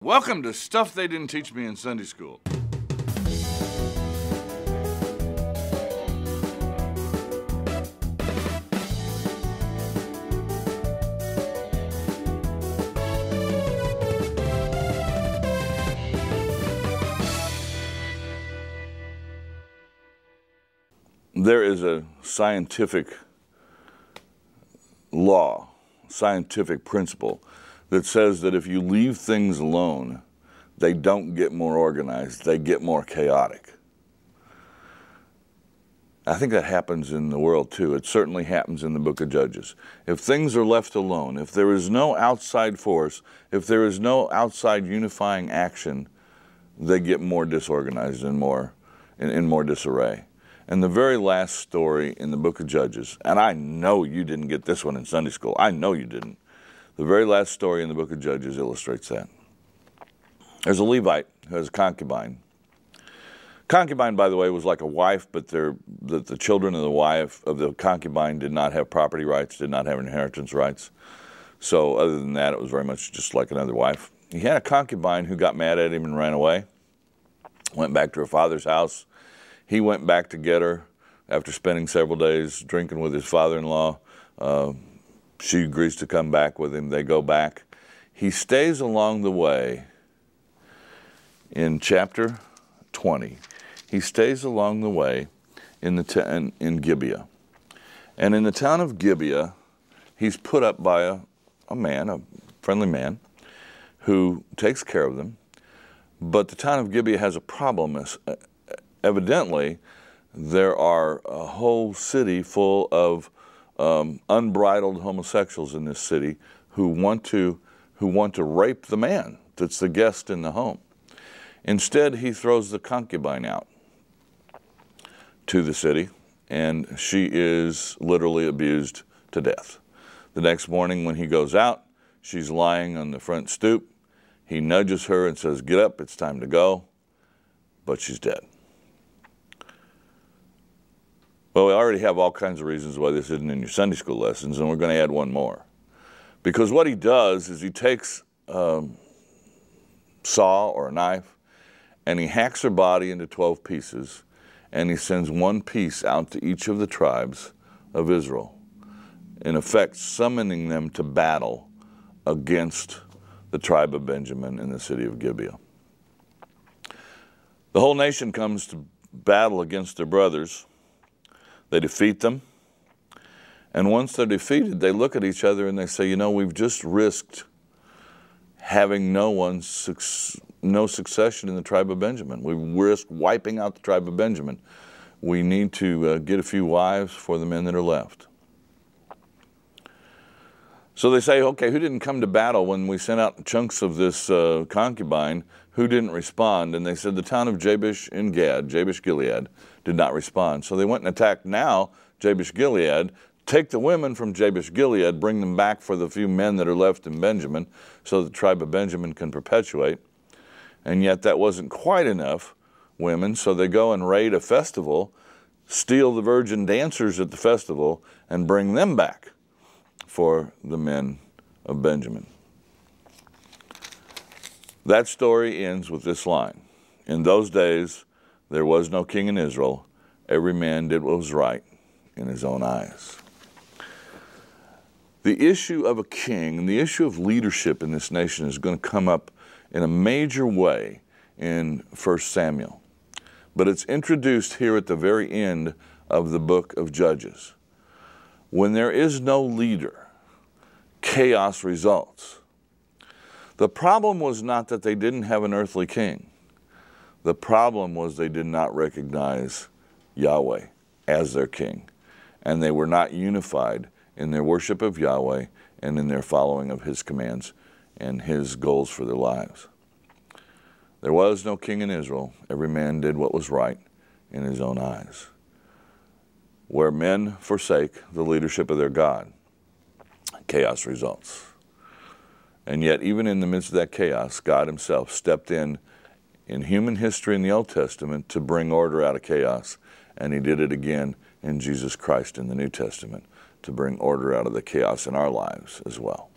Welcome to Stuff They Didn't Teach Me in Sunday School. There is a scientific law, scientific principle that says that if you leave things alone, they don't get more organized, they get more chaotic. I think that happens in the world too. It certainly happens in the book of Judges. If things are left alone, if there is no outside force, if there is no outside unifying action, they get more disorganized and more in more disarray. And the very last story in the book of Judges, and I know you didn't get this one in Sunday school. I know you didn't. The very last story in the book of Judges illustrates that. There's a Levite who has a concubine. Concubine, by the way, was like a wife, but the children of the wife of the concubine did not have property rights, did not have inheritance rights. So other than that, it was very much just like another wife. He had a concubine who got mad at him and ran away, went back to her father's house. He went back to get her after spending several days drinking with his father-in-law. She agrees to come back with him. They go back. He stays along the way in chapter 20. He stays along the way in Gibeah. And in the town of Gibeah, he's put up by a man, a friendly man, who takes care of them. But the town of Gibeah has a problem. Evidently, there are a whole city full of unbridled homosexuals in this city who want to rape the man that's the guest in the home. Instead, he throws the concubine out to the city, and she is literally abused to death. The next morning when he goes out, she's lying on the front stoop. He nudges her and says, "Get up, it's time to go," but she's dead. Well, we already have all kinds of reasons why this isn't in your Sunday school lessons, and we're going to add one more. Because what he does is he takes a saw or a knife, and he hacks her body into 12 pieces, and he sends one piece out to each of the tribes of Israel, in effect summoning them to battle against the tribe of Benjamin in the city of Gibeah. The whole nation comes to battle against their brothers. They defeat them, and once they're defeated, they look at each other and they say, you know, we've just risked having no succession in the tribe of Benjamin. We've risked wiping out the tribe of Benjamin. We need to get a few wives for the men that are left. So they say, okay, who didn't come to battle when we sent out chunks of this concubine? Who didn't respond? And they said the town of Jabesh in Gad, Jabesh Gilead, did not respond. So they went and attacked now Jabesh Gilead, take the women from Jabesh Gilead, bring them back for the few men that are left in Benjamin so the tribe of Benjamin can perpetuate. And yet that wasn't quite enough women, so they go and raid a festival, steal the virgin dancers at the festival, and bring them back for the men of Benjamin. That story ends with this line. In those days, there was no king in Israel. Every man did what was right in his own eyes. The issue of a king and the issue of leadership in this nation is going to come up in a major way in 1 Samuel. But it's introduced here at the very end of the book of Judges. When there is no leader, chaos results. The problem was not that they didn't have an earthly king. The problem was they did not recognize Yahweh as their king, and they were not unified in their worship of Yahweh and in their following of his commands and his goals for their lives. There was no king in Israel. Every man did what was right in his own eyes. Where men forsake the leadership of their God, chaos results. And yet, even in the midst of that chaos, God himself stepped in human history in the Old Testament to bring order out of chaos, and he did it again in Jesus Christ in the New Testament to bring order out of the chaos in our lives as well.